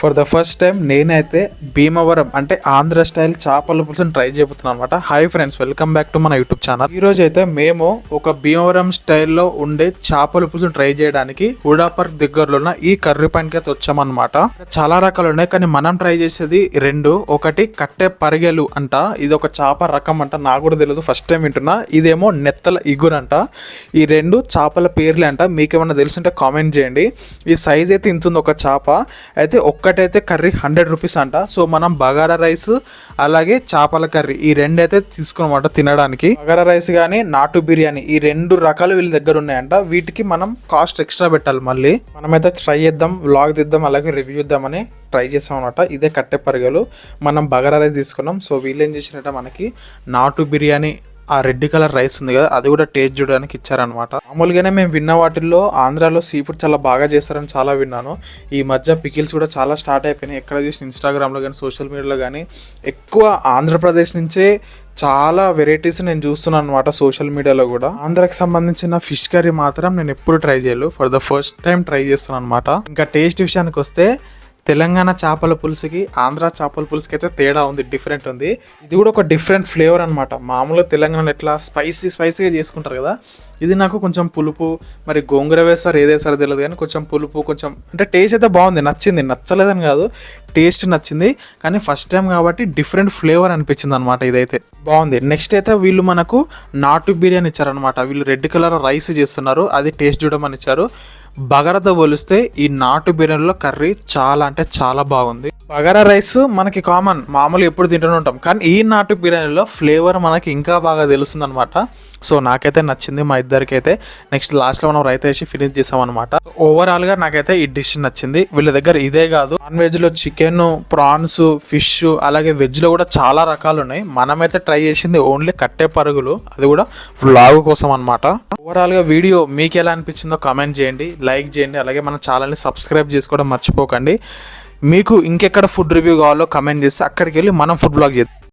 For the first time నేనైతే భీమవరం అంటే Andhra style చేపల పులుసుని ట్రై చేయబోతున్నాను అనమాట. Hi friends, welcome back to మన యూట్యూబ్ ఛానల్. ఈ రోజు అయితే మేము ఒక భీమవరం స్టైల్లో ఉండే చేపల పులుసుని ట్రై చేయడానికి హుడా పార్క్ దగ్గరలో ఉన్న ఈ కర్రీ పాయింట్కి అయితే వచ్చామన్నమాట. చాలా రకాలు ఉన్నాయి కానీ మనం ట్రై చేసేది రెండు. ఒకటి కట్టె పరిగెలు అంట, ఇది ఒక చేప రకం అంట, నాకు కూడా తెలియదు, ఫస్ట్ టైం వింటున్నా. ఇదేమో నెత్తల ఇగురు అంట. ఈ రెండు చేపల పేర్లే అంట, మీకేమన్నా తెలుసుంటే కామెంట్ చేయండి. ఈ సైజ్ అయితే ఇంతుంది ఒక చేప అయితే. ఒక్కటైతే కర్రీ 100 రూపీస్ అంట. సో మనం బగారా రైస్ అలాగే చేపల కర్రీ ఈ రెండు అయితే తీసుకున్నమాట తినడానికి. బగారా రైస్ కానీ నాటు బిర్యానీ ఈ రెండు రకాలు వీళ్ళ దగ్గర ఉన్నాయంట. వీటికి మనం కాస్ట్ ఎక్స్ట్రా పెట్టాలి. మళ్ళీ మనమైతే ట్రై చేద్దాం, వ్లాగ్ తీద్దాం, అలాగే రివ్యూ ఇద్దామని ట్రై చేసాం అనమాట. ఇదే కట్టె పరిగెలు. మనం బగారా రైస్ తీసుకున్నాం. సో వీళ్ళు ఏం చేసినట్ట మనకి నాటు బిర్యానీ ఆ రెడ్ కలర్ రైస్ ఉంది కదా, అది కూడా టేస్ట్ చూడడానికి ఇచ్చారనమాట. మామూలుగానే మేము విన్న వాటిల్లో ఆంధ్రాలో సీ ఫుడ్ చాలా బాగా చేస్తారని చాలా విన్నాను. ఈ మధ్య పికిల్స్ కూడా చాలా స్టార్ట్ అయిపోయినాయి. ఎక్కడ చూసిన ఇన్స్టాగ్రామ్లో కానీ సోషల్ మీడియాలో కానీ ఎక్కువ ఆంధ్రప్రదేశ్ నుంచే చాలా వెరైటీస్ నేను చూస్తున్నాను అనమాట. సోషల్ మీడియాలో కూడా ఆంధ్రాకి సంబంధించిన ఫిష్ కర్రీ మాత్రం నేను ఎప్పుడు ట్రై చేయలేదు, for the first time try చేస్తున్నాను అనమాట. ఇంకా టేస్ట్ విషయానికి వస్తే తెలంగాణ చేపల పులుసుకి ఆంధ్ర చేపల పులుసుకి అయితే తేడా ఉంది, డిఫరెంట్ ఉంది. ఇది కూడా ఒక డిఫరెంట్ ఫ్లేవర్ అనమాట. మామూలుగా తెలంగాణలో ఎట్లా స్పైసీగా చేసుకుంటారు కదా, ఇది నాకు కొంచెం పులుపు, మరి గోంగూర వేస్తారు ఏదేసారో తెలియదు కానీ కొంచెం పులుపు, కొంచెం అంటే టేస్ట్ అయితే బాగుంది, నచ్చింది, నచ్చలేదని కాదు, టేస్ట్ నచ్చింది. కానీ ఫస్ట్ టైం కాబట్టి డిఫరెంట్ ఫ్లేవర్ అనిపించింది అనమాట. ఇదైతే బాగుంది. నెక్స్ట్ అయితే వీళ్ళు మనకు నాటు బిర్యానీ ఇచ్చారనమాట. వీళ్ళు రెడ్ కలర్ రైస్ చేస్తున్నారు, అది టేస్ట్ చూడమని ఇచ్చారు. బగారాతో పోలిస్తే ఈ నాటు బిర్యానీలో కర్రీ చాలా అంటే చాలా బాగుంది. బగారా రైస్ మనకి కామన్, మామూలు ఎప్పుడు తింటూనే ఉంటాం, కానీ ఈ నాటు బిర్యానీలో ఫ్లేవర్ మనకి ఇంకా బాగా తెలుస్తుంది అనమాట. సో నాకైతే నచ్చింది, మా ఇద్దరికి అయితే. నెక్స్ట్ లాస్ట్లో మనం రైతా వేసి ఫినిష్ చేసామన్నమాట. ఓవరాల్గా నాకైతే ఈ డిష్ నచ్చింది. వీళ్ళ దగ్గర ఇదే కాదు, నాన్ వెజ్లో చికెన్, ప్రాన్స్, ఫిష్, అలాగే వెజ్లో కూడా చాలా రకాలు ఉన్నాయి. మనమైతే ట్రై చేసింది ఓన్లీ కట్టె పరుగులు, అది కూడా వ్లాగ్ కోసం అనమాట. ఓవరాల్గా వీడియో మీకు ఎలా అనిపించిందో కామెంట్ చేయండి, లైక్ చేయండి, అలాగే మన ఛానల్ని సబ్స్క్రైబ్ చేసుకోవడం మర్చిపోకండి. మీకు ఇంకెక్కడ ఫుడ్ రివ్యూ కావాలో కామెంట్ చేస్తే అక్కడికి వెళ్ళి మనం ఫుడ్ బ్లాగ్ చేద్దాం.